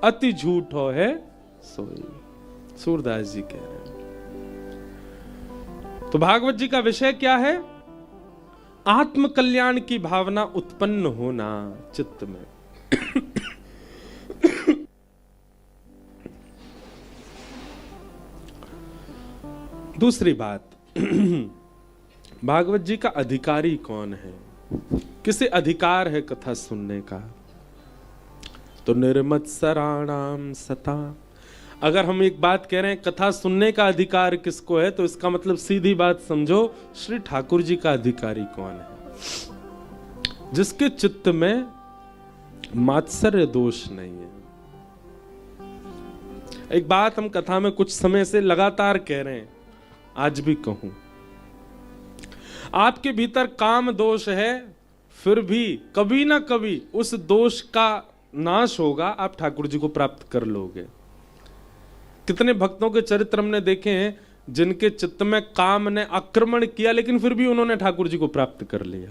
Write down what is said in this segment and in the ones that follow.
अति झूठो है सोई। सूरदास जी कह रहे हैं। तो भागवत जी का विषय क्या है? आत्म कल्याण की भावना उत्पन्न होना चित्त में। दूसरी बात, भागवत जी का अधिकारी कौन है? किसे अधिकार है कथा सुनने का? तो निर्मत्सराणाम सता। अगर हम एक बात कह रहे हैं कथा सुनने का अधिकार किसको है, तो इसका मतलब सीधी बात समझो, श्री ठाकुर जी का अधिकारी कौन है? जिसके चित्त में मात्सर्य दोष नहीं है। एक बात हम कथा में कुछ समय से लगातार कह रहे हैं, आज भी कहूं, आपके भीतर काम दोष है, फिर भी कभी ना कभी उस दोष का नाश होगा, आप ठाकुर जी को प्राप्त कर लोगे। कितने भक्तों के चरित्र हमने देखे हैं जिनके चित्त में काम ने आक्रमण किया, लेकिन फिर भी उन्होंने ठाकुर जी को प्राप्त कर लिया।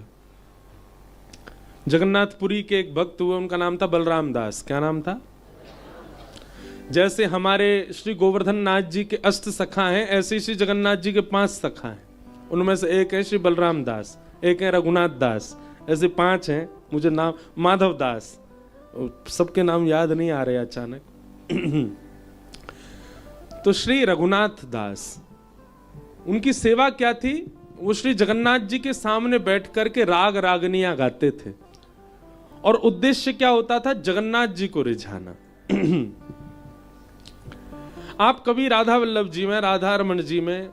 जगन्नाथपुरी के एक भक्त हुए, उनका नाम था बलराम दास। क्या नाम था? जैसे हमारे श्री गोवर्धन नाथ जी के अष्ट सखा हैं, ऐसे ही श्री जगन्नाथ जी के 5 सखा हैं। उनमें से एक है श्री बलराम दास, एक है रघुनाथ दास, ऐसे 5 हैं। मुझे नाम माधव दास, सबके नाम याद नहीं आ रहे अचानक। तो श्री रघुनाथ दास, उनकी सेवा क्या थी? वो श्री जगन्नाथ जी के सामने बैठ करके राग रागनियां गाते थे, और उद्देश्य क्या होता था? जगन्नाथ जी को रिझाना। आप कभी राधा वल्लभ जी में, राधा रमन जी में,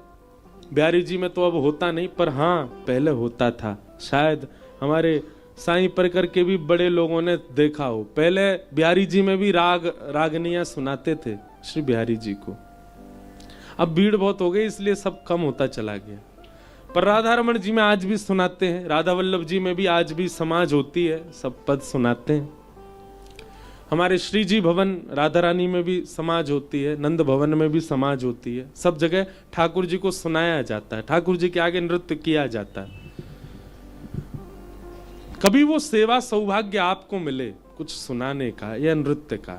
बिहारी जी में तो अब होता नहीं, पर हाँ पहले होता था। शायद हमारे साईं परकर के भी बड़े लोगों ने देखा हो, पहले बिहारी जी में भी राग रागनियां सुनाते थे श्री बिहारी जी को। अब भीड़ बहुत हो गई इसलिए सब कम होता चला गया, पर राधा रमन जी में आज भी सुनाते हैं, राधा वल्लभ जी में भी आज भी समाज होती है, सब पद सुनाते हैं। हमारे श्री जी भवन राधा रानी में भी समाज होती है, नंद भवन में भी समाज होती है, सब जगह ठाकुर जी को सुनाया जाता है, ठाकुर जी के आगे नृत्य किया जाता है। कभी वो सेवा सौभाग्य आपको मिले कुछ सुनाने का या नृत्य का,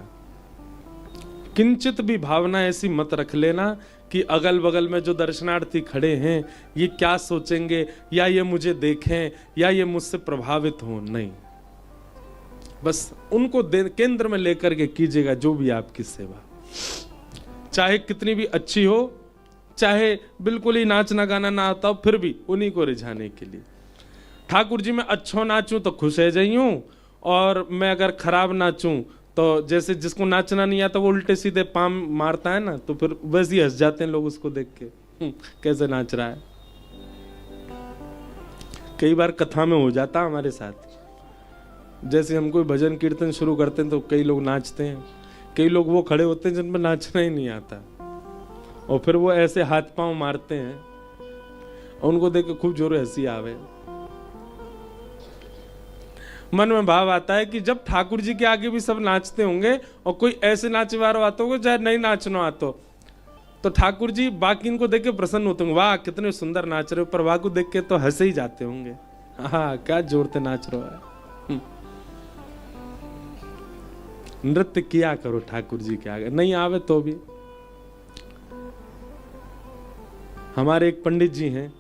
किंचित भी भावना ऐसी मत रख लेना कि अगल बगल में जो दर्शनार्थी खड़े हैं ये क्या सोचेंगे, या ये मुझे देखें, या ये मुझसे प्रभावित हो। नहीं, बस उनको केंद्र में लेकर के कीजिएगा जो भी आपकी सेवा, चाहे कितनी भी अच्छी हो, चाहे बिल्कुल ही नाचना गाना ना आता हो, फिर भी उन्हीं को रिझाने के लिए। ठाकुर जी मैं अच्छो नाचूं तो खुश है जाइयूं, और मैं अगर खराब नाचूं तो जैसे जिसको नाचना नहीं आता वो उल्टे सीधे पाम मारता है ना, तो फिर वैसे ही हंस जाते हैं लोग उसको देख के, कैसे नाच रहा है। कई बार कथा में हो जाता हमारे साथ, जैसे हम कोई भजन कीर्तन शुरू करते हैं तो कई लोग नाचते हैं, कई लोग वो खड़े होते हैं जिनमें नाचना ही नहीं आता, और फिर वो ऐसे हाथ पांव मारते हैं और उनको देख के खूब जोर हंसी आवे। मन में भाव आता है कि जब ठाकुर जी के आगे भी सब नाचते होंगे और कोई ऐसे नाचे वाला आता होगा चाहे नहीं नाचना आता, तो ठाकुर जी बाकी इनको देख के प्रसन्न होते होंगे, वाह कितने सुंदर नाच रहे हो, पर वाह को देख के तो हंसे ही जाते होंगे, हाँ क्या जोर से नाच रहा है। नृत्य किया करो ठाकुर जी के आगे, नहीं आवे तो भी। हमारे एक पंडित जी हैं,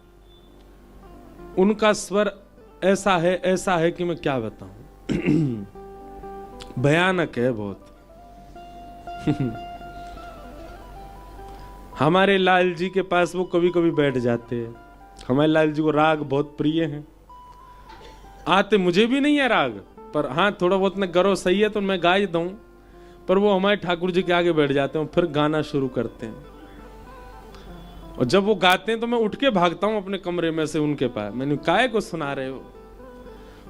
उनका स्वर ऐसा है कि मैं क्या बताऊं, भयानक है बहुत। हमारे लाल जी के पास वो कभी कभी बैठ जाते हैं, हमारे लाल जी को राग बहुत प्रिय हैं, आते मुझे भी नहीं है राग, पर हाँ थोड़ा बहुत मैं गरो सही है तो मैं गा ही दूं, पर वो हमारे ठाकुर जी के आगे बैठ जाते हैं, फिर गाना शुरू करते हैं, और जब वो गाते हैं तो मैं उठ के भागता हूं अपने कमरे में से उनके पास। मैंने काहे को सुना रहे हो?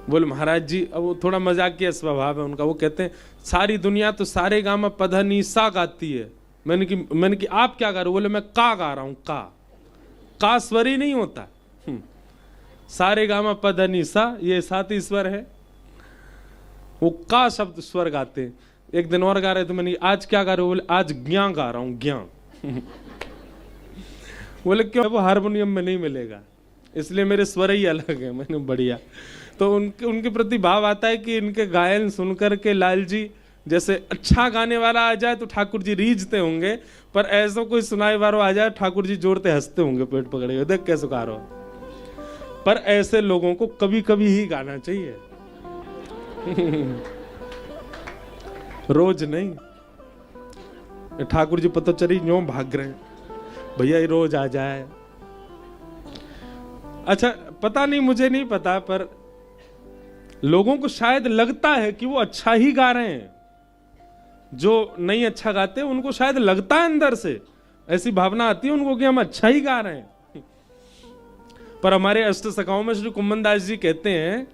बोले महाराज जी, अब वो थोड़ा मजाकिया स्वभाव है उनका, वो कहते हैं सारी दुनिया तो सारे गा में पधनीसा गाती है। मैंने कि आप क्या गा रहे हो? बोले मैं का गा रहा हूं, का स्वर ही नहीं होता, सारे गा में पधनीसा ये 7 स्वर है, वो का शब्द स्वर गाते हैं। एक दिन और गा रहे थे, मैंने आज क्या गा रहे हो? बोले आज ज्ञा गा रहा हूं, ज्ञा। बोले क्यों? वो हारमोनियम में नहीं मिलेगा, इसलिए मेरे स्वर ही अलग है। मैंने बढ़िया, तो उनके प्रति भाव आता है कि इनके गायन सुनकर के लाल जी जैसे अच्छा गाने वाला आ जाए तो ठाकुर जी रीझते होंगे, पर ऐसा कोई सुनाए वाला आ जाए ठाकुर जी जोड़ते हंसते होंगे पेट पकड़े, देख कैसे गा रहा हो। पर ऐसे लोगों को कभी कभी ही गाना चाहिए, रोज नहीं। ठाकुर जी पता चली यूं भाग रहे हैं, भैया ये रोज आ जाए। अच्छा पता नहीं, मुझे नहीं पता, पर लोगों को शायद लगता है कि वो अच्छा ही गा रहे हैं। जो नहीं अच्छा गाते उनको शायद लगता है अंदर से, ऐसी भावना आती है उनको कि हम अच्छा ही गा रहे हैं। पर हमारे अष्ट सखाओं में श्री कुम्मन दास जी कहते हैं,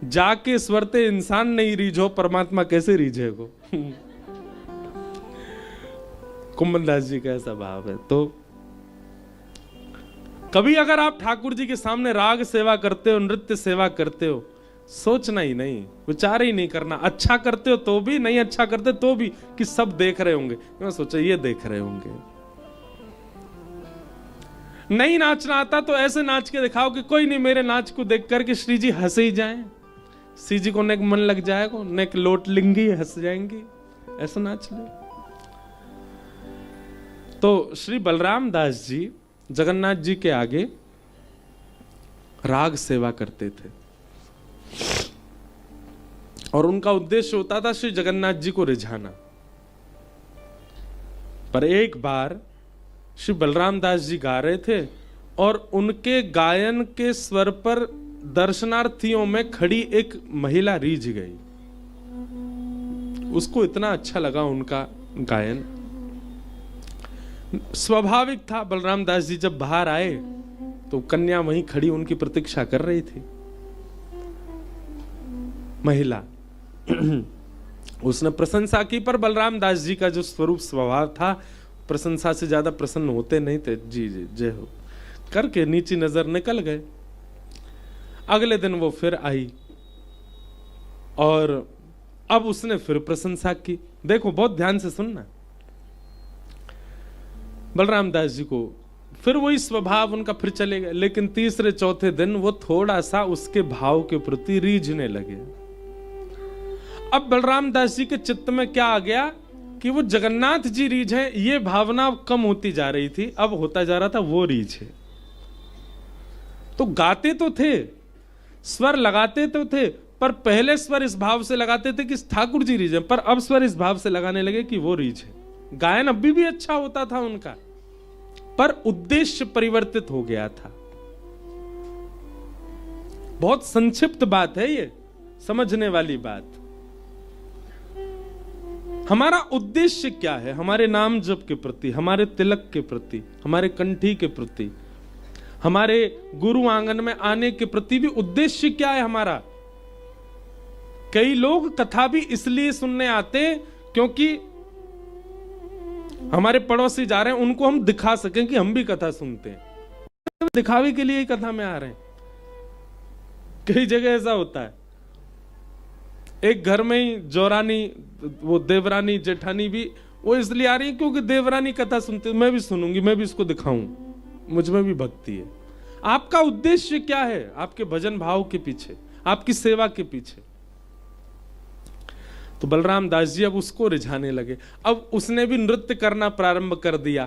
जाके स्वरते इंसान नहीं रीझो, परमात्मा कैसे रीझेगो। कुम्मन दास जी का ऐसा भाव है। तो कभी अगर आप ठाकुर जी के सामने राग सेवा करते हो, नृत्य सेवा करते हो, सोचना ही नहीं, विचार ही नहीं करना। अच्छा करते हो तो भी, नहीं अच्छा करते तो भी, कि सब देख रहे होंगे। मैं सोचा ये देख रहे होंगे। नहीं नाचना आता तो ऐसे नाच के दिखाओ कि कोई नहीं, मेरे नाच को देख करके श्री जी हंस ही जाए, श्री जी को नेक मन लग जाएगा, नेक लोट लिंगी हंस जाएंगी, ऐसा नाच ले। तो श्री बलराम दास जी जगन्नाथ जी के आगे राग सेवा करते थे और उनका उद्देश्य होता था श्री जगन्नाथ जी को रिझाना। पर एक बार श्री बलराम दास जी गा रहे थे और उनके गायन के स्वर पर दर्शनार्थियों में खड़ी एक महिला रीझ गई। उसको इतना अच्छा लगा उनका गायन। स्वाभाविक था, बलराम दास जी जब बाहर आए तो कन्या वहीं खड़ी उनकी प्रतीक्षा कर रही थी। महिला उसने प्रशंसा की, पर बलराम दास जी का जो स्वरूप स्वभाव था, प्रशंसा से ज्यादा प्रसन्न होते नहीं थे। जी जी जय हो करके नीची नजर निकल गए। अगले दिन वो फिर आई और अब उसने फिर प्रशंसा की। देखो बहुत ध्यान से सुनना। बलराम दास जी को फिर वही स्वभाव उनका फिर चले गए, लेकिन तीसरे चौथे दिन वो थोड़ा सा उसके भाव के प्रति रीझने लगे। अब बलराम दास जी के चित्त में क्या आ गया कि वो जगन्नाथ जी रीझ है, ये भावना कम होती जा रही थी। अब होता जा रहा था वो रीझ है। तो गाते तो थे, स्वर लगाते तो थे, पर पहले स्वर इस भाव से लगाते थे कि ठाकुर जी रीझ है, पर अब स्वर इस भाव से लगाने लगे कि वो रीझ है। गायन अभी भी अच्छा होता था उनका, पर उद्देश्य परिवर्तित हो गया था। बहुत संक्षिप्त बात है ये, समझने वाली बात। हमारा उद्देश्य क्या है? हमारे नाम जप के प्रति, हमारे तिलक के प्रति, हमारे कंठी के प्रति, हमारे गुरु आंगन में आने के प्रति भी उद्देश्य क्या है हमारा? कई लोग कथा भी इसलिए सुनने आते क्योंकि हमारे पड़ोसी जा रहे हैं, उनको हम दिखा सकें कि हम भी कथा सुनते हैं। दिखावे के लिए ही कथा में आ रहे हैं। कई जगह ऐसा होता है। एक घर में ही जोरानी, वो देवरानी जेठानी भी वो इसलिए आ रही है क्योंकि देवरानी कथा सुनते, मैं भी सुनूंगी, मैं भी इसको दिखाऊं, मुझ में भी भक्ति है। आपका उद्देश्य क्या है? आपके भजन भाव के पीछे, आपकी सेवा के पीछे। तो बलराम दास जी अब उसको रिझाने लगे। अब उसने भी नृत्य करना प्रारंभ कर दिया।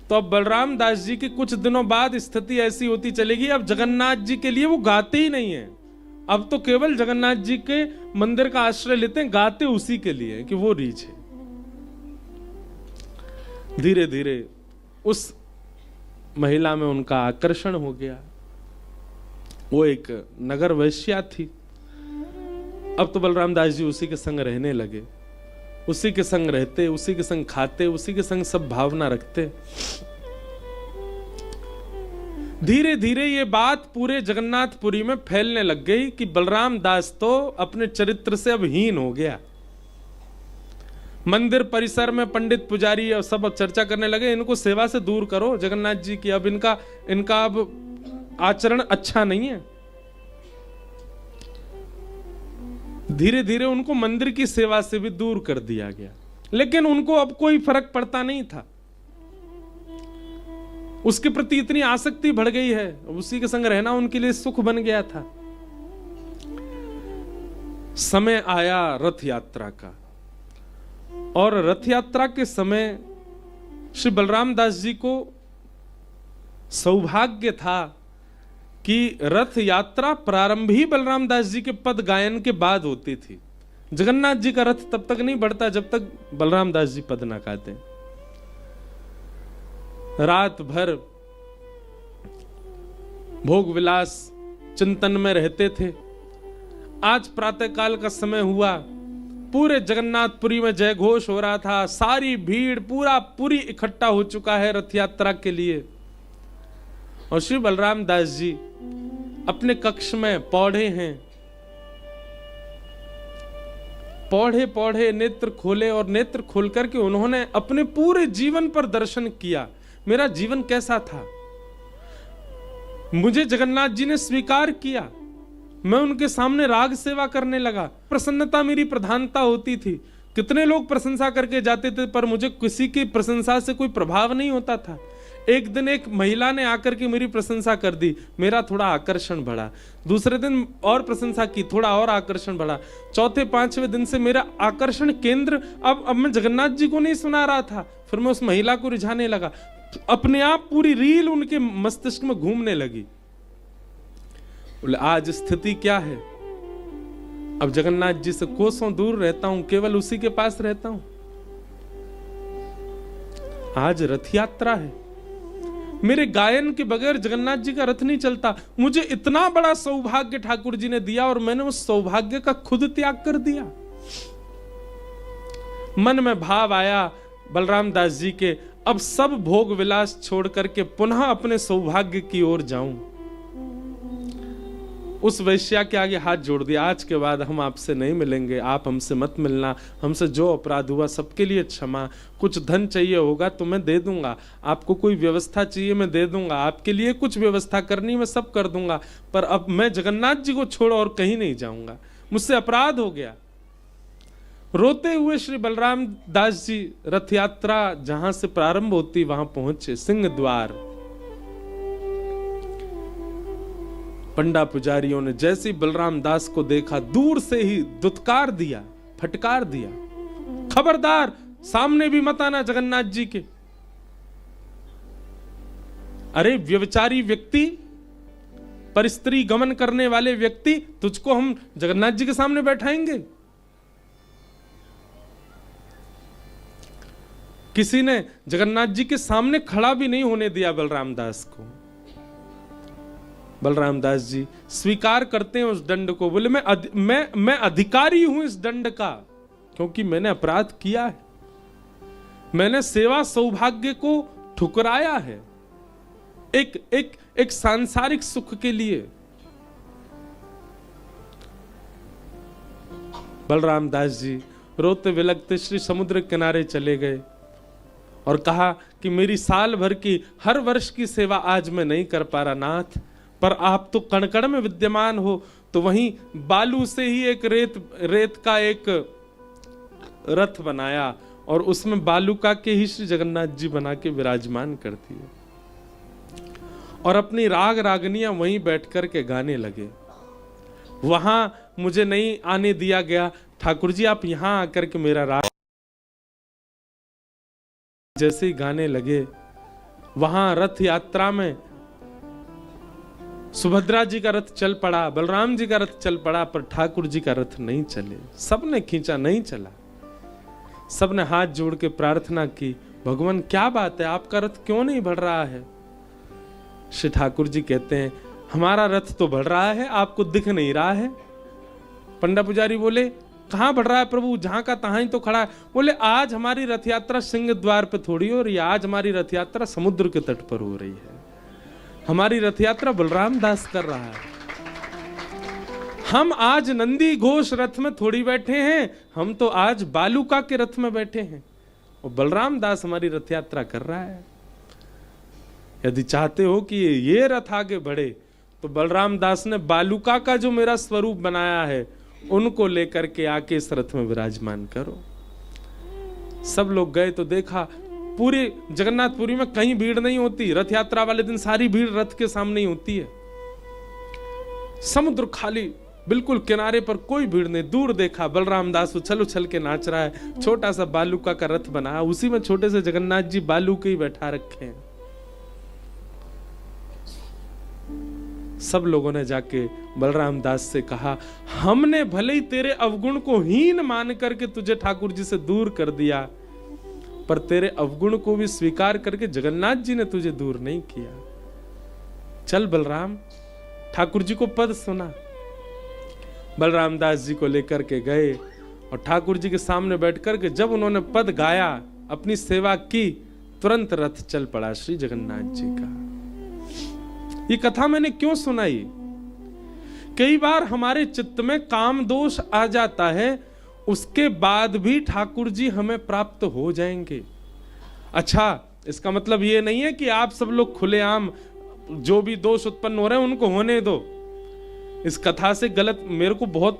तो अब बलराम दास जी के कुछ दिनों बाद स्थिति ऐसी होती चलेगी, अब जगन्नाथ जी के लिए वो गाते ही नहीं है। अब तो केवल जगन्नाथ जी के मंदिर का आश्रय लेते हैं, गाते उसी के लिए कि वो रीझ है। धीरे धीरे उस महिला में उनका आकर्षण हो गया। वो एक नगर वैश्या थी। अब तो बलराम दास जी उसी के संग रहने लगे, उसी के संग रहते, उसी के संग खाते, उसी के संग सब भावना रखते। धीरे धीरे ये बात पूरे जगन्नाथपुरी में फैलने लग गई कि बलराम दास तो अपने चरित्र से अब हीन हो गया। मंदिर परिसर में पंडित पुजारी और सब अब चर्चा करने लगे, इनको सेवा से दूर करो जगन्नाथ जी की, अब इनका अब आचरण अच्छा नहीं है। धीरे धीरे उनको मंदिर की सेवा से भी दूर कर दिया गया, लेकिन उनको अब कोई फर्क पड़ता नहीं था। उसके प्रति इतनी आसक्ति बढ़ गई है, उसी के संग रहना उनके लिए सुख बन गया था। समय आया रथ यात्रा का, और रथ यात्रा के समय श्री बलराम दास जी को सौभाग्य था कि रथ यात्रा प्रारंभ ही बलराम दास जी के पद गायन के बाद होती थी। जगन्नाथ जी का रथ तब तक नहीं बढ़ता जब तक बलराम दास जी पद ना गाते। रात भर भोग विलास चिंतन में रहते थे। आज प्रातः काल का समय हुआ, पूरे जगन्नाथपुरी में जय घोष हो रहा था, सारी भीड़ पूरी इकट्ठा हो चुका है रथ यात्रा के लिए। और श्री बलराम दास जी अपने कक्ष में पौढ़े हैं, पौढ़े नेत्र खोले, और नेत्र खोल करके उन्होंने अपने पूरे जीवन पर दर्शन किया। मेरा जीवन कैसा था, मुझे जगन्नाथ जी ने स्वीकार किया, मैं उनके सामने राग सेवा करने लगा। प्रसन्नता मेरी प्रधानता होती थी। कितने लोग प्रशंसा करके जाते थे, पर मुझे किसी की प्रशंसा से कोई प्रभाव नहीं होता था। एक दिन एक महिला ने आकर के मेरी प्रशंसा कर दी, मेरा थोड़ा आकर्षण बढ़ा। दूसरे दिन और प्रशंसा की, थोड़ा और आकर्षण बढ़ा। चौथे पांचवें दिन से मेरा आकर्षण केंद्र अब मैं जगन्नाथ जी को नहीं सुना रहा था, फिर मैं उस महिला को रिझाने लगा। अपने आप पूरी रील उनके मस्तिष्क में घूमने लगी। बोले आज स्थिति क्या है, अब जगन्नाथ जी से कोसों दूर रहता हूं, केवल उसी के पास रहता हूं। आज रथ यात्रा है, मेरे गायन के बगैर जगन्नाथ जी का रथ नहीं चलता। मुझे इतना बड़ा सौभाग्य ठाकुर जी ने दिया और मैंने उस सौभाग्य का खुद त्याग कर दिया। मन में भाव आया बलराम दास जी के, अब सब भोग विलास छोड़ करके पुनः अपने सौभाग्य की ओर जाऊं। उस वैश्या के आगे हाथ जोड़ दिया, आज के बाद हम आपसे नहीं मिलेंगे, आप हमसे मत मिलना, हमसे जो अपराध हुआ सबके लिए क्षमा। कुछ धन चाहिए होगा तो मैं दे दूंगा, आपको कोई व्यवस्था चाहिए मैं दे दूंगा, आपके लिए कुछ व्यवस्था करनी मैं सब कर दूंगा, पर अब मैं जगन्नाथ जी को छोड़ और कहीं नहीं जाऊंगा, मुझसे अपराध हो गया। रोते हुए श्री बलराम दास जी रथ यात्रा जहां से प्रारंभ होती वहां पहुंचे, सिंह द्वार। पंडा पुजारियों ने जैसे बलराम दास को देखा दूर से ही दुत्कार दिया, फटकार दिया, खबरदार सामने भी मत आना जगन्नाथ जी के। अरे व्यभिचारी व्यक्ति, परिस्त्री गमन करने वाले व्यक्ति, तुझको हम जगन्नाथ जी के सामने बैठाएंगे? किसी ने जगन्नाथ जी के सामने खड़ा भी नहीं होने दिया बलराम दास को। बलराम दास जी स्वीकार करते हैं उस दंड को। बोले मैं अधिकारी हूं इस दंड का, क्योंकि मैंने अपराध किया है, मैंने सेवा सौभाग्य को ठुकराया है एक सांसारिक सुख के लिए। बलराम दास जी रोते विलखते श्री समुद्र किनारे चले गए और कहा कि मेरी साल भर की हर वर्ष की सेवा आज मैं नहीं कर पा रहा नाथ, पर आप तो कण कण में विद्यमान हो। तो वहीं बालू से ही एक रेत का एक रथ बनाया और उसमें बालूका के ही श्री जगन्नाथ जी बना के विराजमान करती है, और अपनी राग रागनियां वहीं बैठ कर के गाने लगे। वहां मुझे नहीं आने दिया गया, ठाकुर जी आप यहां आकर के मेरा राग जैसे ही गाने लगे। वहां रथ यात्रा में सुभद्रा जी का रथ चल पड़ा, बलराम जी का रथ चल पड़ा, पर ठाकुर जी का रथ नहीं चले। सबने खींचा, नहीं चला। सबने हाथ जोड़ के प्रार्थना की, भगवान क्या बात है, आपका रथ क्यों नहीं बढ़ रहा है? श्री ठाकुर जी कहते हैं हमारा रथ तो बढ़ रहा है, आपको दिख नहीं रहा है। पंडा पुजारी बोले कहां बढ़ रहा है प्रभु, जहां का तहां ही तो खड़ा है। बोले आज हमारी रथ यात्रा सिंह द्वार पे थोड़ी हो रही है, आज हमारी रथ यात्रा समुद्र के तट पर हो रही है। हमारी रथ यात्रा बलराम दास कर रहा है। हम आज नंदी घोष रथ में थोड़ी बैठे हैं, हम तो आज बालूका के रथ में बैठे हैं और बलराम दास हमारी रथ यात्रा कर रहा है। यदि चाहते हो कि ये रथ आगे बढ़े तो बलराम दास ने बालूका का जो मेरा स्वरूप बनाया है उनको लेकर के आके इस रथ में विराजमान करो। सब लोग गए तो देखा पूरे जगन्नाथपुरी में कहीं भीड़ नहीं होती। रथ यात्रा वाले दिन सारी भीड़ रथ के सामने ही होती है। समुद्र खाली, बिल्कुल किनारे पर कोई भीड़ नहीं, दूर देखा बलराम दास उछल उछल के नाच रहा है, छोटा सा बालूका का रथ बना, उसी में छोटे से जगन्नाथ जी बालू के ही बैठा रखे हैं। सब लोगों ने जाके बलराम दास से कहा, हमने भले ही तेरे अवगुण को हीन मान करके तुझे ठाकुर जी से दूर कर दिया, पर तेरे अवगुण को भी स्वीकार करके जगन्नाथ जी ने तुझे दूर नहीं किया। चल बलराम, ठाकुर जी को पद सुना। बलराम दास जी को लेकर के गए और ठाकुर जी के सामने बैठ करके जब उन्होंने पद गाया, अपनी सेवा की, तुरंत रथ चल पड़ा श्री जगन्नाथ जी का। ये कथा मैंने क्यों सुनाई? कई बार हमारे चित्त में काम दोष आ जाता है, उसके बाद भी ठाकुर जी हमें प्राप्त हो जाएंगे। अच्छा, इसका मतलब ये नहीं है कि आप सब लोग खुलेआम जो भी दोष उत्पन्न हो रहे हैं उनको होने दो। इस कथा से गलत, मेरे को बहुत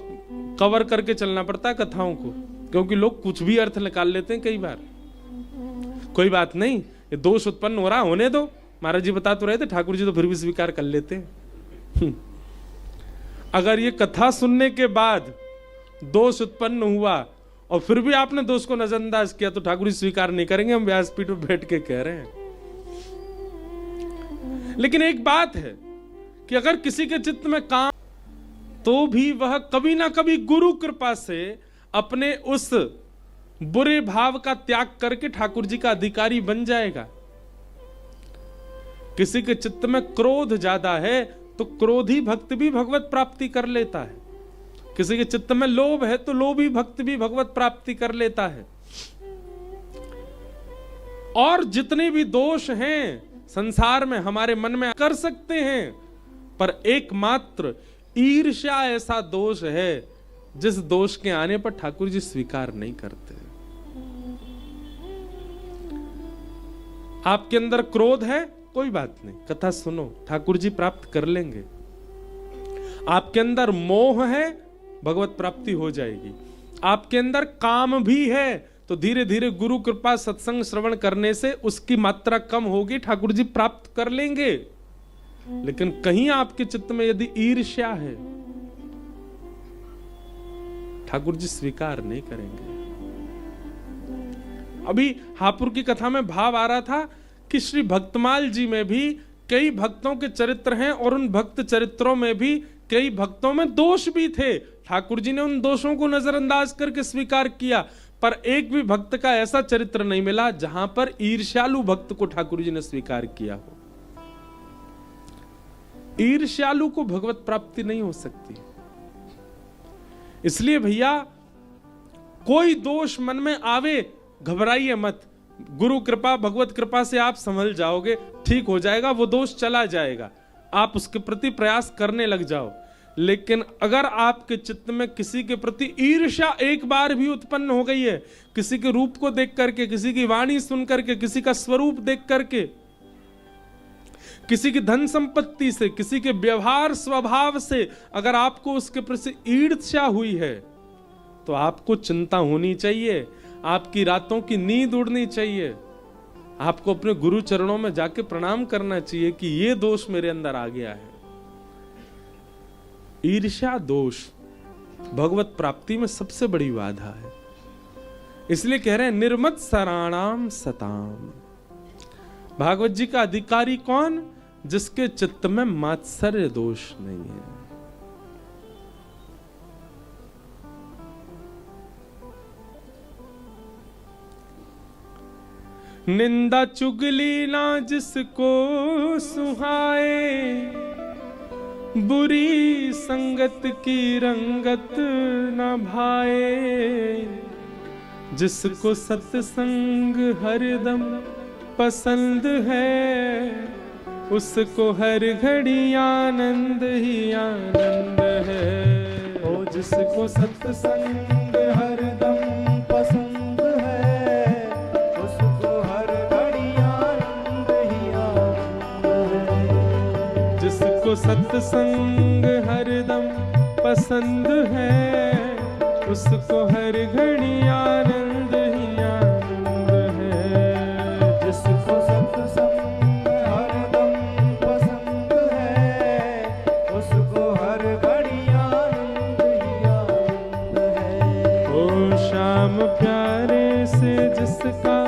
कवर करके चलना पड़ता है कथाओं को, क्योंकि लोग कुछ भी अर्थ निकाल लेते हैं कई बार। कोई बात नहीं, ये दोष उत्पन्न हो रहा, होने दो। महाराज जी बता तो रहे थे, ठाकुर जी तो फिर भी स्वीकार कर लेते हैं। अगर ये कथा सुनने के बाद दोष उत्पन्न हुआ और फिर भी आपने दोष को नजरअंदाज किया तो ठाकुर जी स्वीकार नहीं करेंगे, हम व्यासपीठ पर बैठ के कह रहे हैं। लेकिन एक बात है कि अगर किसी के चित्त में काम, तो भी वह कभी ना कभी गुरु कृपा से अपने उस बुरे भाव का त्याग करके ठाकुर जी का अधिकारी बन जाएगा। किसी के चित्त में क्रोध ज्यादा है तो क्रोधी भक्त भी भगवत प्राप्ति कर लेता है। किसी के चित्त में लोभ है तो लोभी भक्त भी भगवत प्राप्ति कर लेता है। और जितने भी दोष हैं संसार में हमारे मन में कर सकते हैं, पर एकमात्र ईर्ष्या ऐसा दोष है जिस दोष के आने पर ठाकुर जी स्वीकार नहीं करते। आपके अंदर क्रोध है, कोई बात नहीं, कथा सुनो, ठाकुर जी प्राप्त कर लेंगे। आपके अंदर मोह है, भगवत प्राप्ति हो जाएगी। आपके अंदर काम भी है तो धीरे धीरे गुरु कृपा सत्संग श्रवण करने से उसकी मात्रा कम होगी, ठाकुर जी प्राप्त कर लेंगे। लेकिन कहीं आपके चित्त में यदि ईर्ष्या है, ठाकुर जी स्वीकार नहीं करेंगे। अभी हापुड़ की कथा में भाव आ रहा था कि श्री भक्तमाल जी में भी कई भक्तों के चरित्र हैं और उन भक्त चरित्रों में भी कई भक्तों में दोष भी थे। ठाकुर जी ने उन दोषों को नजरअंदाज करके स्वीकार किया, पर एक भी भक्त का ऐसा चरित्र नहीं मिला जहां पर ईर्ष्यालु भक्त को ठाकुर जी ने स्वीकार किया हो। ईर्ष्यालु को भगवत प्राप्ति नहीं हो सकती। इसलिए भैया, कोई दोष मन में आवे, घबराइए मत। गुरु कृपा भगवत कृपा से आप संभल जाओगे, ठीक हो जाएगा, वो दोष चला जाएगा। आप उसके प्रति प्रयास करने लग जाओ। लेकिन अगर आपके चित्त में किसी के प्रति ईर्ष्या एक बार भी उत्पन्न हो गई है, किसी के रूप को देख करके, किसी की वाणी सुन करके, किसी का स्वरूप देख करके, किसी की धन संपत्ति से, किसी के व्यवहार स्वभाव से अगर आपको उसके प्रति ईर्ष्या हुई है, तो आपको चिंता होनी चाहिए, आपकी रातों की नींद उड़नी चाहिए। आपको अपने गुरु चरणों में जाके प्रणाम करना चाहिए कि ये दोष मेरे अंदर आ गया है। ईर्ष्या दोष भगवत प्राप्ति में सबसे बड़ी बाधा है। इसलिए कह रहे हैं निर्मत सराणाम सताम। भागवत जी का अधिकारी कौन? जिसके चित्त में मात्सर्य दोष नहीं है। निंदा चुगली ना जिसको सुहाए, बुरी संगत की रंगत न भाए। जिसको सत्संग हरदम पसंद है, उसको हर घड़ी आनंद ही आनंद है। ओ जिसको सत्संग हरदम पसंद है, उसको हर घड़ी आनंद ही आनंद है। जिसको सत्संग हरदम पसंद है, उसको हर घड़ी आनंद ही आनंद है। जिसको सत्संग हरदम पसंद है, उसको हर घड़ी आनंद जिसका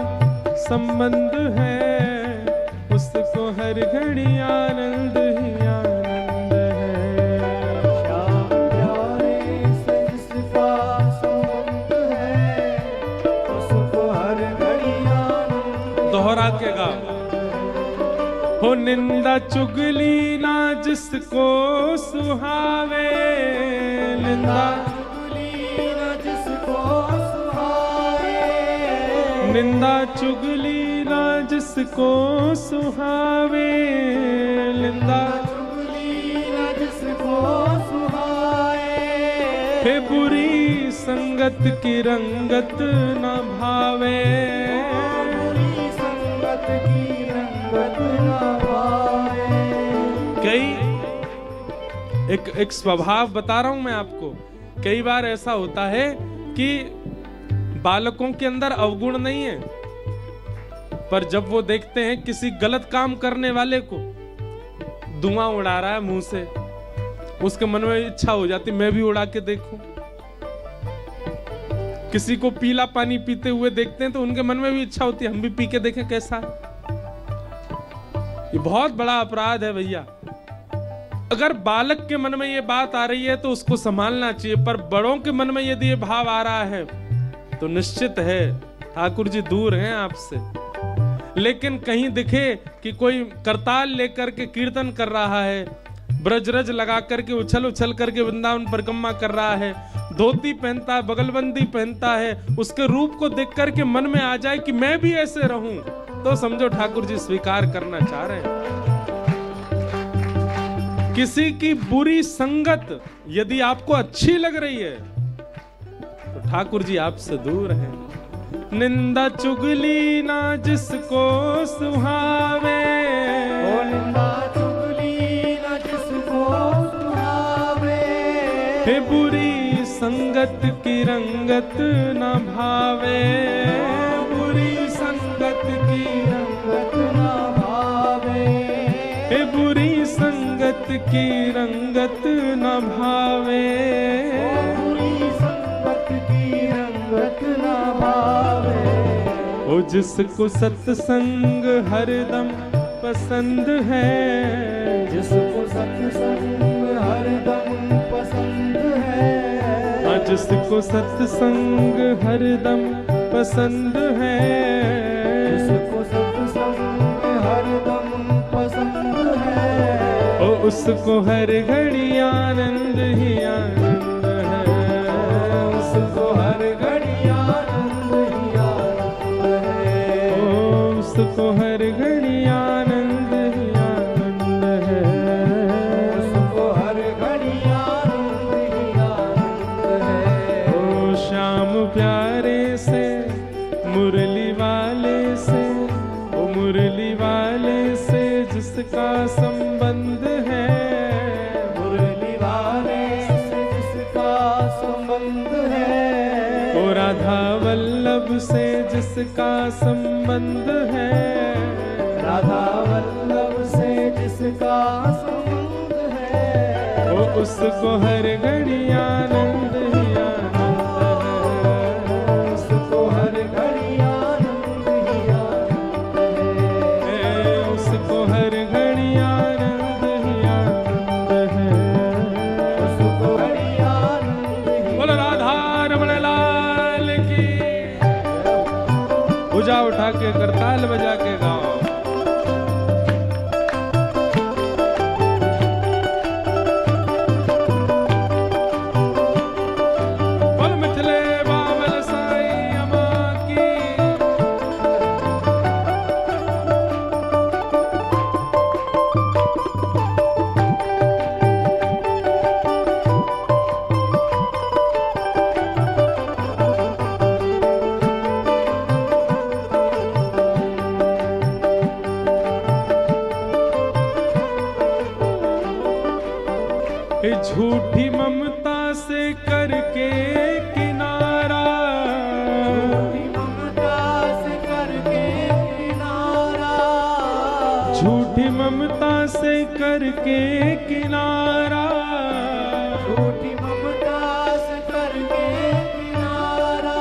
संबंध है, उसको हर घड़ी आनंद ही आनंद है। श्याम प्यारे से जिसका संबंध है, उसको हर घड़ी आनंद। दोहरा के गा। हो निंदा चुगली ना जिसको सुहावे, निंदा चुगली न जिसको सुहाए, निंदा चुगली ना जिसको सुहावे, निंदा चुगली न जिसको सुहाए। हे बुरी संगत की रंगत न भावे, बुरी संगत की रंगत न भाए। एक स्वभाव बता रहा हूं मैं आपको। कई बार ऐसा होता है कि बालकों के अंदर अवगुण नहीं है, पर जब वो देखते हैं किसी गलत काम करने वाले को धुआं उड़ा रहा है मुंह से, उसके मन में इच्छा हो जाती मैं भी उड़ा के देखूं। किसी को पीला पानी पीते हुए देखते हैं तो उनके मन में भी इच्छा होती है हम भी पी के देखें कैसा है। ये बहुत बड़ा अपराध है भैया। अगर बालक के मन में ये बात आ रही है तो उसको संभालना चाहिए, पर बड़ों के मन में यदि ये भाव आ रहा है तो निश्चित है ठाकुर जी दूर हैं आपसे। लेकिन कहीं दिखे कि कोई करताल लेकर के कीर्तन कर रहा है, ब्रजरज लगा करके उछल उछल करके वृंदावन परिक्रमा कर रहा है, धोती पहनता है, बगलबंदी पहनता है, उसके रूप को देख करके मन में आ जाए कि मैं भी ऐसे रहूं, तो समझो ठाकुर जी स्वीकार करना चाह रहे हैं। किसी की बुरी संगत यदि आपको अच्छी लग रही है तो ठाकुर जी आपसे दूर हैं। निंदा चुगली ना जिसको सुहावे, ओ निंदा चुगली न जिसको सुहावे। हे बुरी संगत की रंगत न भावे, बुरी संगत की रंगत न भावे। हे बुरी संगत की रंगत न भावे। बुरी संगत की रंगत न भावे। ओ जिसको सत्संग हरदम पसंद है, जिसको सत्संग हरदम पसंद है। जिसको सत्संग हरदम पसंद है, जिसको सत्संग हरदम पसंद है। ओ उसको हर घड़ी आनंद ही आनंद है, उसको हर घड़ी आनंद ही आनंद है। ओ उसको हर घड़ी आनंद ही आनंद है, उसको हर घड़ी आनंद ही आनंद है। ओ श्याम प्यारे से मुरली वाले से, ओ मुरली वाले से जिसका संबंध है, मुरली वाले से जिसका संबंध है। ओ राधा वल्लभ से जिसका संबंध है, राधा वल्लभ से जिसका संबंध है। ओ उसको हर घड़ी आनंद ही आनंद है, उसको हर घड़ी आनंद ही आनंद है। उसको हर घड़ी आनंद ही आनंद है। उसको घड़ी आनंद ही। बोलो राधा रमण लाल की। भुजा उठा के करताल बजा के गाओ। बोल मिथले बाबल साईं अम्मा की। झूठी ममता से करके किनारा, झूठी ममता से करके किनारा। झूठी ममता से करके किनारा, झूठी ममता से करके किनारा।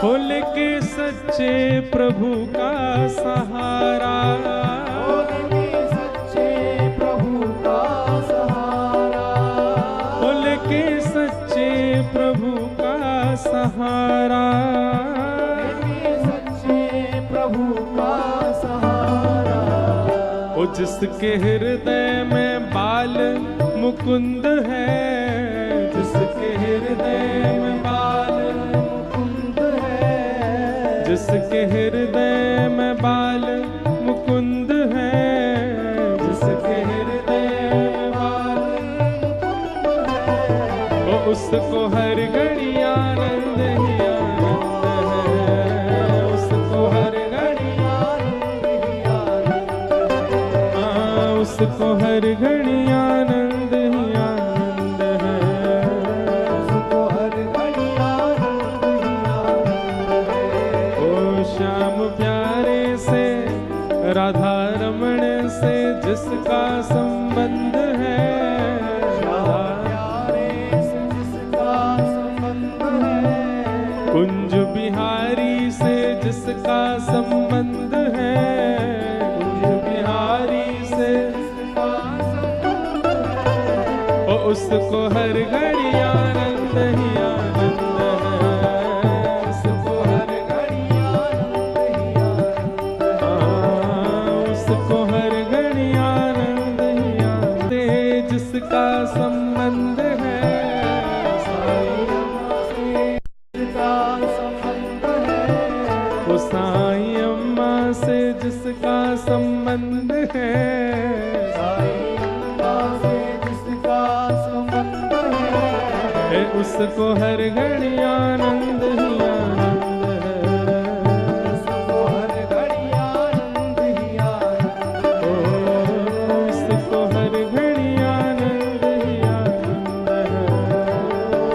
खोल के सच्चे प्रभु का सहारा, बोल के सच्चे प्रभु का सहारा, बोल के सच्चे प्रभु का सहारा, सच्चे प्रभु का सहारा। ओ जिसके हृदय में बाल मुकुंद है, जिसके हृदय में बाल मुकुंद है, जिसके हृदय में बाल मुकुंद है, जिसके हृदय में बाल मुकुंद है, वो उसको हर घड़ी आनंद ही आनंद है, उसको हर घड़ी आनंद ही आनंद है, हाँ, उसको हर घड़ी आनंद ही आनंद है, उसको हर घड़ी आनंद ही आनंद है। ओ श्याम प्यारे से राधा रमण से जिसका संबंध है, प्यारे से जिसका संबंध है, कुंज बिहारी से जिसका संबंध है, कुंज बिहारी से जिसका संबंध है, ओ उसको हर घड़ी आनंद ही आनंद है, उसको हर घड़ी आनंद ही आनंद है। हाँ, उसको हर घड़ी आनंद ही आनंद है, जिसका संबंध है, साईं अम्मा से जिसका संबंध है, वो साईं अम्मा से जिसका संबंध है, साईं अम्मा से जिसका संबंध है, उसको हर घड़ी आनंद ही आनंद है, उसको हर घड़ी आनंद ही आनंद है। ओ, उसको हर घड़ी आनंद ही आनंद है,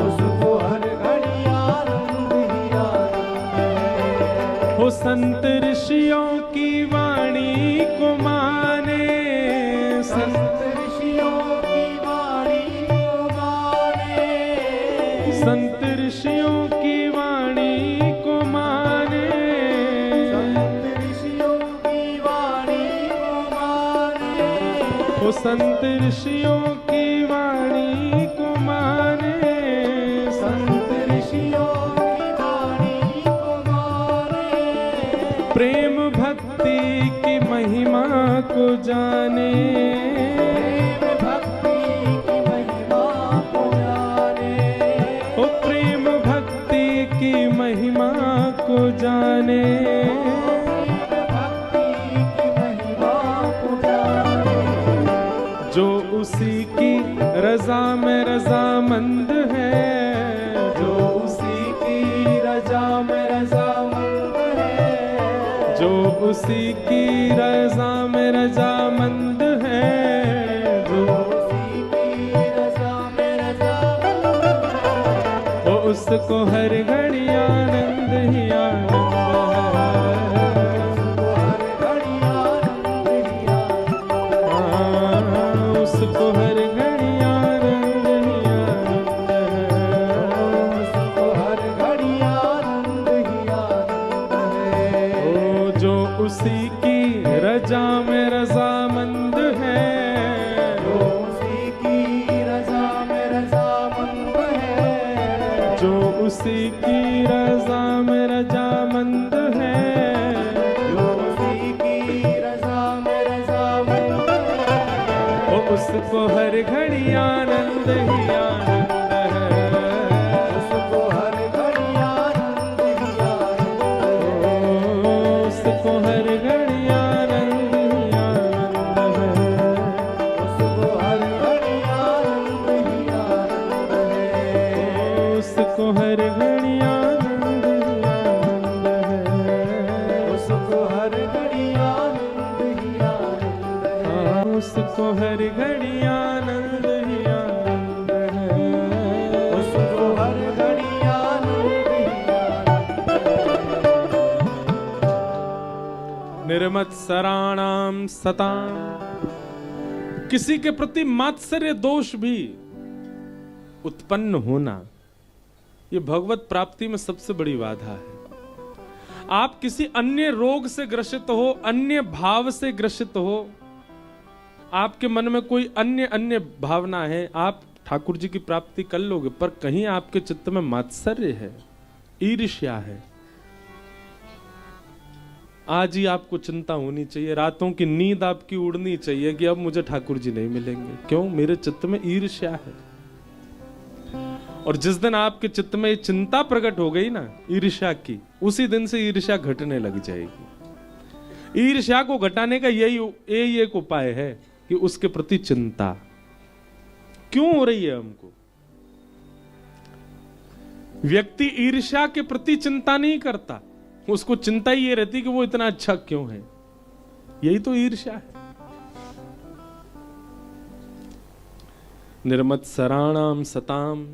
उसको हर घड़ी आनंद ही आनंद है। हो संत ऋषियों की वाणी को माने, संत ऋषियों की वाणी को माने, संत ऋषियों की वाणी को माने, संत ऋषियों की वाणी को माने, वो संत ऋषियों की वाणी को माने, संत ऋषियों की वाणी को माने, प्रेम भक्ति की महिमा को जाने, प्रेम भक्ति की महिमा को जाने, ओ प्रेम भक्ति की महिमा को जाने, प्रेम भक्ति की महिमा को जाने, जो उसी की रजा में रजामंद है, जो उसी की रजा में रजामंद है, जो उसी की रजा में रजामंद है, जो उसी की रजा में रजामंद है, वो उसको हर घड़ी आनंद ही आनंद है, उसको हर घड़ी आनंद ही आनंद है। हाँ, उसको हर घड़ी आनंद ही आनंद है, उसको हर घड़ी आनंद ही आनंद है। ओ जो उसी की रजा में रजामंद है, जो उसी की रजा में रजामंद है, जो उसी की रजा में रजामंद है, जो उसी की रजा में रजामंद है, ओ उसको हर घड़ी आनंद ही आनंद है, उसको हर घड़ी आनंद ही आनंद है। ओ उसको हर घड़ी आनंद ही आनंद है, उसको हर घड़ी आनंद ही आनंद है। उसको हर घड़ी आनंद ही आनंद है, उसको हर घड़ी आनंद ही आनंद है। हाँ, उसको हर घड़ी आनंद ही आनंद है, उसको हर घड़ी आनंद ही आनंद है। निर्मत्सराणाम सताम, किसी के प्रति मात्सर्य दोष भी उत्पन्न होना, ये भगवत प्राप्ति में सबसे बड़ी बाधा है। आप किसी अन्य रोग से ग्रसित हो, अन्य भाव से ग्रसित हो, आपके मन में कोई अन्य भावना है, आप ठाकुर जी की प्राप्ति कर लोगे। पर कहीं आपके चित्त में मात्सर्य है, ईर्ष्या है, आज ही आपको चिंता होनी चाहिए, रातों की नींद आपकी उड़नी चाहिए कि अब मुझे ठाकुर जी नहीं मिलेंगे। क्यों? मेरे चित्त में ईर्ष्या है। और जिस दिन आपके चित्त में चिंता प्रकट हो गई ना ईर्ष्या की, उसी दिन से ईर्ष्या घटने लग जाएगी। ईर्ष्या को घटाने का यही एक उपाय है कि उसके प्रति चिंता क्यों हो रही है हमको। व्यक्ति ईर्ष्या के प्रति चिंता नहीं करता, उसको चिंता ही ये रहती कि वो इतना अच्छा क्यों है। यही तो ईर्ष्या है। निर्मत्सराणाम सताम,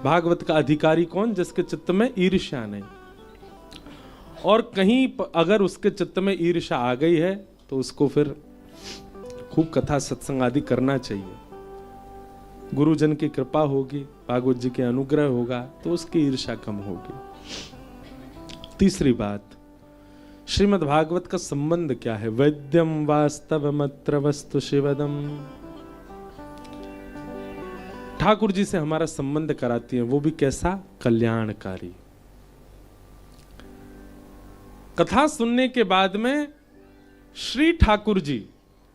भागवत का अधिकारी कौन? जिसके चित्त में ईर्ष्या नहीं। और कहीं अगर उसके चित्त में ईर्ष्या आ गई है तो उसको फिर खूब कथा सत्संग आदि करना चाहिए। गुरुजन की कृपा होगी, भागवत जी के अनुग्रह होगा तो उसकी ईर्ष्या कम होगी। तीसरी बात, श्रीमद् भागवत का संबंध क्या है? वैद्यम वास्तवमत्र वस्तु शिवदम। ठाकुर जी से हमारा संबंध कराती है, वो भी कैसा? कल्याणकारी। कथा सुनने के बाद में श्री ठाकुर जी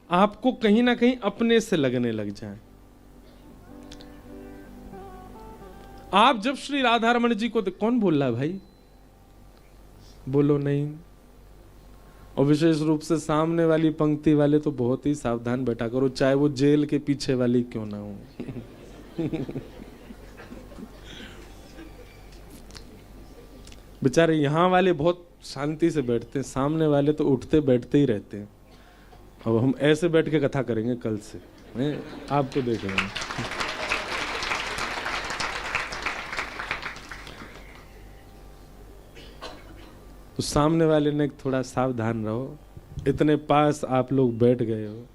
आपको कहीं ना कहीं अपने से लगने लग जाएं। आप जब श्री राधा रमण जी को कौन बोल रहा है भाई? बोलो नहीं। और विशेष रूप से सामने वाली पंक्ति वाले तो बहुत ही सावधान बैठा करो, चाहे वो जेल के पीछे वाली क्यों ना हो। बेचारे यहां वाले बहुत शांति से बैठते हैं, सामने वाले तो उठते बैठते ही रहते हैं। अब हम ऐसे बैठ के कथा करेंगे कल से, मैं आपको देखेंगे। तो सामने वाले ने थोड़ा सावधान रहो। इतने पास आप लोग बैठ गए हो,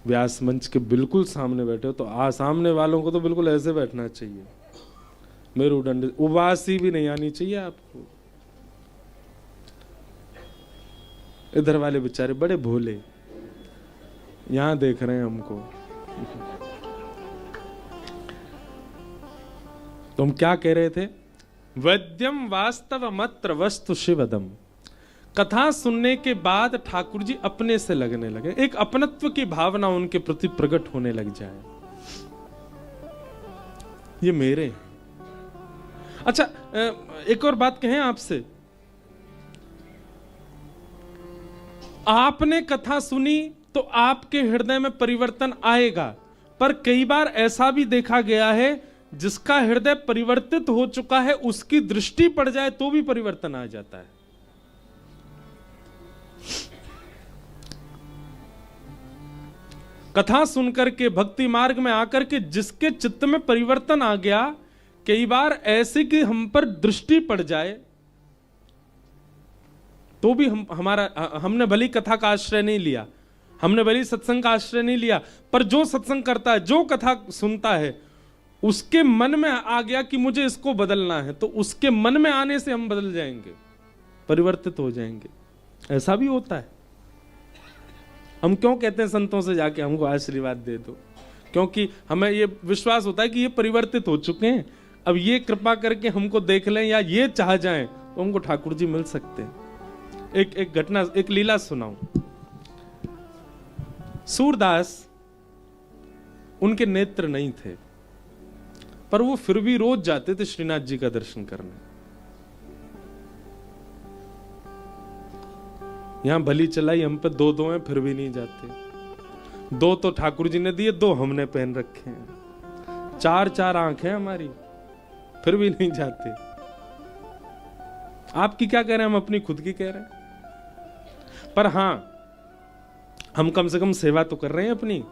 व्यास मंच के बिल्कुल सामने बैठे हो, तो सामने वालों को तो बिल्कुल ऐसे बैठना चाहिए, मेरुदंड। उबासी भी नहीं आनी चाहिए आपको। इधर वाले बेचारे बड़े भोले, यहां देख रहे हैं हमको। तो हम क्या कह रहे थे? वैद्यम वास्तवमत्र वस्तु शिवदम। कथा सुनने के बाद ठाकुर जी अपने से लगने लगे, एक अपनत्व की भावना उनके प्रति प्रकट होने लग जाए। ये मेरे हैं। अच्छा, एक और बात कहें आपसे, आपने कथा सुनी तो आपके हृदय में परिवर्तन आएगा, पर कई बार ऐसा भी देखा गया है जिसका हृदय परिवर्तित हो चुका है, उसकी दृष्टि पड़ जाए तो भी परिवर्तन आ जाता है। कथा सुनकर के, भक्ति मार्ग में आकर के जिसके चित्त में परिवर्तन आ गया, कई बार ऐसे कि हम पर दृष्टि पड़ जाए तो भी हमने भली कथा का आश्रय नहीं लिया, हमने भली सत्संग का आश्रय नहीं लिया, पर जो सत्संग करता है, जो कथा सुनता है, उसके मन में आ गया कि मुझे इसको बदलना है, तो उसके मन में आने से हम बदल जाएंगे, परिवर्तित हो जाएंगे। ऐसा भी होता है। हम क्यों कहते हैं संतों से जाके हमको आशीर्वाद दे दो? क्योंकि हमें ये विश्वास होता है कि ये परिवर्तित हो चुके हैं, अब ये कृपा करके हमको देख लें या ये चाह जाएं तो हमको ठाकुर जी मिल सकते हैं। एक घटना, एक लीला सुनाऊं। सूरदास, उनके नेत्र नहीं थे, पर वो फिर भी रोज जाते थे श्रीनाथ जी का दर्शन करने। यहां भली चलाई हम पे दो हैं, फिर भी नहीं जाते। दो तो ठाकुर जी ने दिए, दो हमने पहन रखे हैं। चार चार आंखें हमारी, फिर भी नहीं जाते। आपकी क्या कह रहे हैं? हम अपनी खुद की कह रहे हैं। पर हां, हम कम से कम सेवा तो कर रहे हैं अपनी।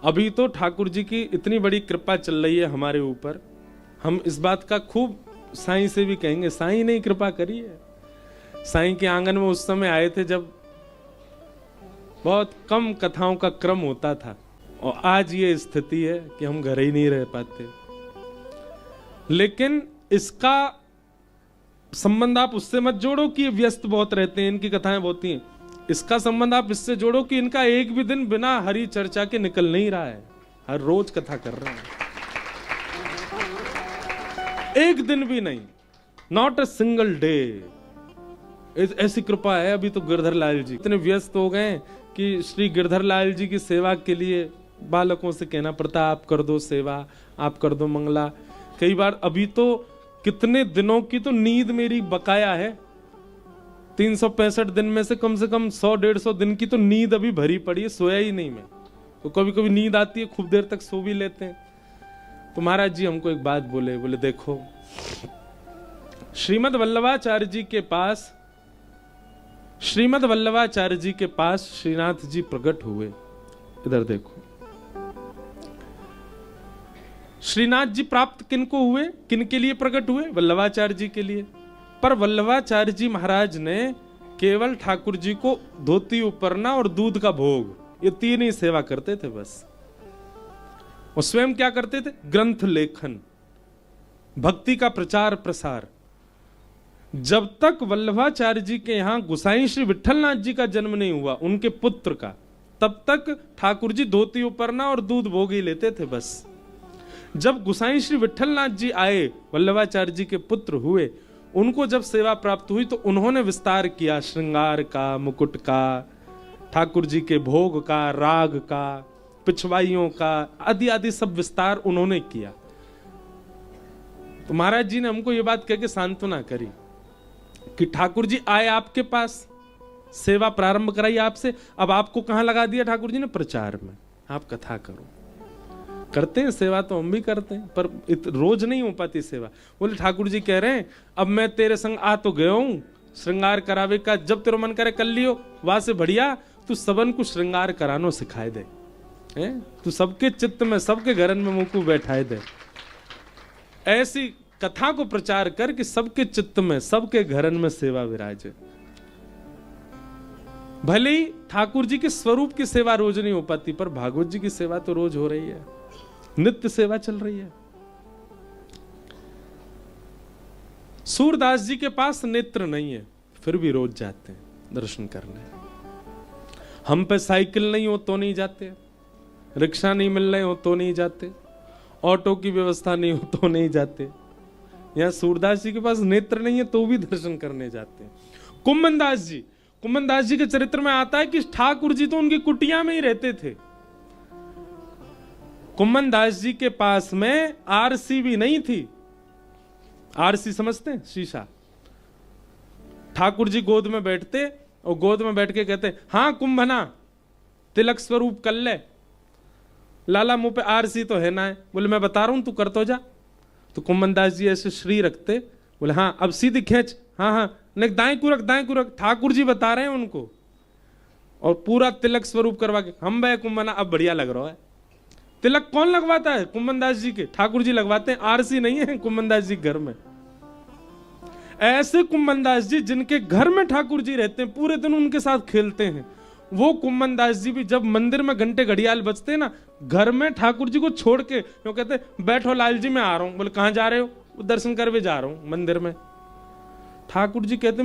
अभी तो ठाकुर जी की इतनी बड़ी कृपा चल रही है हमारे ऊपर, हम इस बात का खूब साईं से भी कहेंगे, साईं ने कृपा करी है। साईं के आंगन में उस समय आए थे जब बहुत कम कथाओं का क्रम होता था, और आज ये स्थिति है कि हम घर ही नहीं रह पाते। लेकिन इसका संबंध आप उससे मत जोड़ो कि ये व्यस्त बहुत रहते हैं, इनकी कथाएं बहुत हैं। इसका संबंध आप इससे जोड़ो कि इनका एक भी दिन बिना हरी चर्चा के निकल नहीं रहा है, हर रोज कथा कर रहे हैं, एक दिन भी नहीं, नॉट अ सिंगल डे। ऐसी कृपा है। अभी तो गिरधर लाल जी इतने व्यस्त हो गए कि श्री गिरधर लाल जी की सेवा के लिए बालकों से कहना पड़ता, आप कर दो सेवा, आप कर दो मंगला। कई बार अभी तो कितने दिनों की तो नींद मेरी बकाया है, 365 दिन में से कम 100-150 दिन की तो नींद अभी भरी पड़ी है, सोया ही नहीं मैं। तो कभी कभी नींद आती है, खूब देर तक सो भी लेते हैं। तो महाराज जी हमको एक बात बोले देखो, श्रीमद् वल्लभाचार्य जी के पास श्रीनाथ जी प्रकट हुए। इधर देखो, श्रीनाथ जी प्राप्त किनको हुए, किनके लिए प्रकट हुए? वल्लभाचार्य जी के लिए। पर वल्लभाचार्य जी महाराज ने केवल ठाकुर जी को धोती उपरना और दूध का भोग, ये तीन ही सेवा करते थे बस। और स्वयं क्या करते थे? ग्रंथ लेखन, भक्ति का प्रचार प्रसार। जब तक वल्लभाचार्य जी के यहां गोसाई श्री विठलनाथ जी का जन्म नहीं हुआ, उनके पुत्र का, तब तक ठाकुर जी धोती उपरना और दूध भोग ही लेते थे बस। जब गोसाई श्री विठलनाथ जी आए, वल्लभाचार्य जी के पुत्र हुए, उनको जब सेवा प्राप्त हुई तो उन्होंने विस्तार किया श्रृंगार का, मुकुट का, ठाकुर जी के भोग का, राग का, पिछवाइयों का, आदि आदि सब विस्तार उन्होंने किया। तो महाराज जी ने हमको ये बात कह के सांत्वना करी कि ठाकुर जी आए आपके पास, सेवा प्रारंभ कराई आपसे, अब आपको कहां लगा दिया ठाकुर जी ने? प्रचार में। आप कथा करो। करते हैं सेवा तो हम भी करते हैं, पर रोज नहीं हो पाती सेवा। बोले ठाकुर जी कह रहे हैं अब मैं तेरे संग आ तो गया हूं, श्रृंगार करावे का जब तेरा मन करे कर लियो, वहां से बढ़िया तू सबन को श्रृंगार करानो सिखाए दे, तू सबके चित्त में, सबके घरन में मुंह को बैठाए दे। ऐसी कथा को प्रचार कर कि सबके चित्त में, सबके घरन में सेवा विराजे। भले ही ठाकुर जी के स्वरूप की सेवा रोज नहीं हो पाती, पर भागवत जी की सेवा तो रोज हो रही है, नित्य सेवा चल रही है। सूरदास जी के पास नेत्र नहीं है, फिर भी रोज जाते हैं दर्शन करने। हम पे साइकिल नहीं हो तो नहीं जाते, रिक्शा नहीं मिल रहे हो तो नहीं जाते, ऑटो की व्यवस्था नहीं हो तो नहीं जाते। यहां सूरदास जी के पास नेत्र नहीं है तो भी दर्शन करने जाते हैं। कुम्भनदास जी के चरित्र में आता है कि ठाकुर जी तो उनकी कुटिया में ही रहते थे। कुम्भनदास जी के पास में आरसी भी नहीं थी। आरसी समझते हैं? शीशा। ठाकुर जी गोद में बैठते और गोद में बैठ के कहते, हाँ कुंभना तिलक स्वरूप कर ले। लाला मुंह पे आरसी तो है ना है। बोले मैं बता रहा हूं तू कर तो जा। तो कुम्भनदास जी ऐसे श्री रखते, बोले हाँ अब सीधी खींच, हाँ नहीं दाएं को रख। ठाकुर जी बता रहे हैं उनको, और पूरा तिलक स्वरूप करवा के, हम भाई कुंभना अब बढ़िया लग रहा है। तिलक कौन लगवाता है? कुम्भनदास जी के, ठाकुर जी लगवाते हैं। आरसी नहीं है कुम्भनदास जी घर में। ऐसे कुम्भनदास जी जिनके घर में ठाकुर जी रहते हैं, पूरे दिन उनके साथ खेलते हैं, वो कुम्भनदास जी भी जब मंदिर में घंटे घड़ियाल बजते हैं ना, घर में ठाकुर जी को छोड़ के वो कहते बैठो लाल जी मैं आ रहा हूं। बोले कहां जा रहे हो? दर्शन करवे जा रहा हूं मंदिर में। ठाकुर जी कहते